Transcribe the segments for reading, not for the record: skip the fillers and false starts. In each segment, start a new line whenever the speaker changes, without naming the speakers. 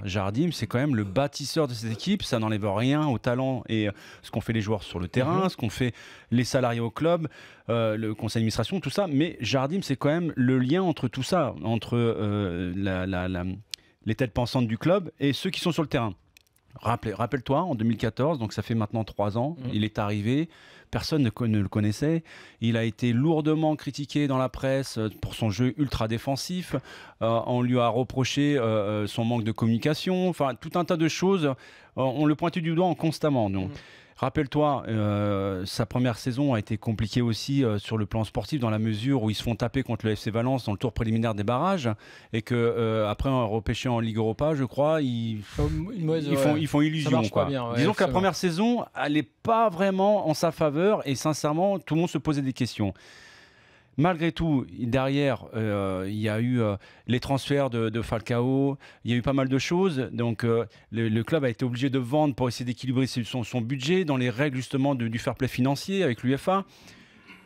Jardim, c'est quand même le bâtisseur de cette équipe. Ça n'enlève rien au talent et ce qu'ont fait les joueurs sur le terrain, ce qu'ont fait les salariés au club, le conseil d'administration, tout ça. Mais Jardim, c'est quand même le lien entre tout ça, entre les têtes pensantes du club et ceux qui sont sur le terrain. Rappelle-toi, en 2014, donc ça fait maintenant 3 ans, il est arrivé, personne ne le connaissait. Il a été lourdement critiqué dans la presse pour son jeu ultra défensif. On lui a reproché son manque de communication, enfin tout un tas de choses. On le pointait du doigt constamment. Donc. Rappelle-toi, sa première saison a été compliquée aussi sur le plan sportif dans la mesure où ils se font taper contre le FC Valence dans le tour préliminaire des barrages et que après repêché en Ligue Europa, je crois, ils font illusion. Quoi. Bien, disons que la première saison, elle n'est pas vraiment en sa faveur et sincèrement, tout le monde se posait des questions. Malgré tout, derrière, il y a eu les transferts de Falcao, il y a eu pas mal de choses. Donc, le club a été obligé de vendre pour essayer d'équilibrer son budget dans les règles justement du fair play financier avec l'UEFA.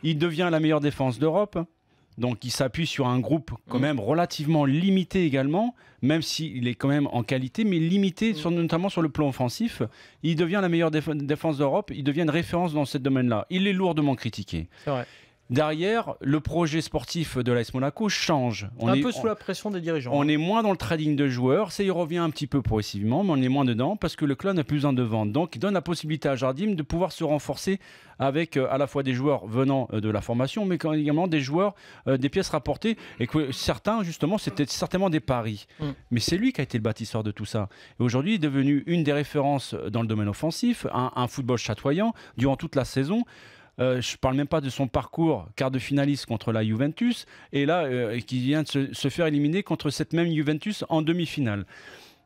Il devient la meilleure défense d'Europe. Donc, il s'appuie sur un groupe quand même relativement limité également, même s'il est quand même en qualité, mais limité notamment sur le plan offensif. Il devient la meilleure défense d'Europe. Il devient une référence dans ce domaine-là. Il est lourdement critiqué.
C'est vrai.
Derrière, le projet sportif de l'AS Monaco change.
On est un peu sous la pression des dirigeants.
On est moins dans le trading de joueurs. Ça y revient un petit peu progressivement, mais on est moins dedans parce que le club n'a plus besoin de vendre. Donc, il donne la possibilité à Jardim de pouvoir se renforcer avec à la fois des joueurs venant de la formation, mais également des joueurs, des pièces rapportées. Et que certains, justement, c'était certainement des paris. Mais c'est lui qui a été le bâtisseur de tout ça. Et aujourd'hui, il est devenu une des références dans le domaine offensif, un football chatoyant durant toute la saison. Je ne parle même pas de son parcours quart de finaliste contre la Juventus et là qui vient de se faire éliminer contre cette même Juventus en demi-finale.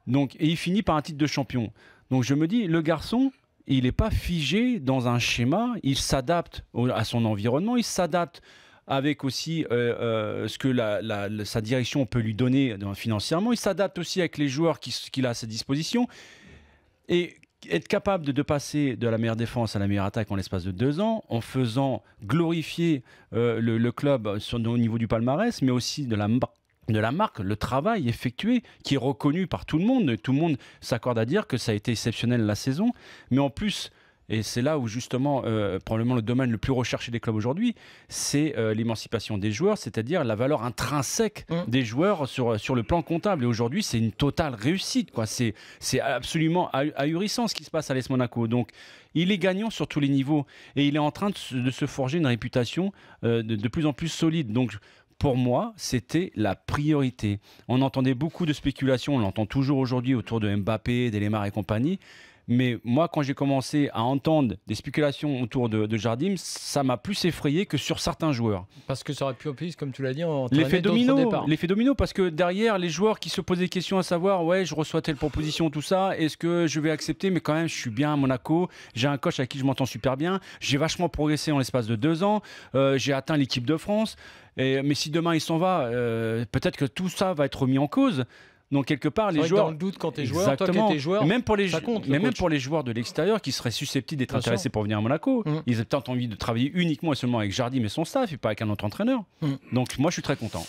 Donc, et il finit par un titre de champion. Donc je me dis, le garçon, il n'est pas figé dans un schéma, il s'adapte à son environnement, il s'adapte avec aussi ce que sa direction peut lui donner financièrement, il s'adapte aussi avec les joueurs qu'il a à sa disposition. Et être capable de passer de la meilleure défense à la meilleure attaque en l'espace de 2 ans, en faisant glorifier le club au niveau du palmarès, mais aussi de la marque, le travail effectué, qui est reconnu par tout le monde. Tout le monde s'accorde à dire que ça a été exceptionnel la saison. Mais en plus, et c'est là où justement, probablement le domaine le plus recherché des clubs aujourd'hui, c'est l'émancipation des joueurs, c'est-à-dire la valeur intrinsèque des joueurs sur le plan comptable. Et aujourd'hui, c'est une totale réussite, quoi. C'est absolument ahurissant ce qui se passe à l'AS Monaco. Donc, il est gagnant sur tous les niveaux et il est en train de se forger une réputation de plus en plus solide. Donc, pour moi, c'était la priorité. On entendait beaucoup de spéculations, on l'entend toujours aujourd'hui autour de Mbappé, d'Elemar et compagnie. Mais moi, quand j'ai commencé à entendre des spéculations autour de Jardim, ça m'a plus effrayé que sur certains joueurs.
Parce que ça aurait pu, comme tu l'as dit,
l'effet domino, parce que derrière, les joueurs qui se posent des questions à savoir, ouais, je reçois telle proposition, tout ça, est-ce que je vais accepter? Mais quand même, je suis bien à Monaco, j'ai un coach avec qui je m'entends super bien, j'ai vachement progressé en l'espace de 2 ans, j'ai atteint l'équipe de France, mais si demain il s'en va, peut-être que tout ça va être remis en cause. Donc quelque part, les joueurs,
dans le doute quand tu es joueur, toi qui étais joueur,
même pour les
ça compte.
Mais même pour les joueurs de l'extérieur qui seraient susceptibles d'être intéressés pour venir à Monaco, ils ont peut-être envie de travailler uniquement et seulement avec Jardim et son staff et pas avec un autre entraîneur. Donc moi, je suis très content.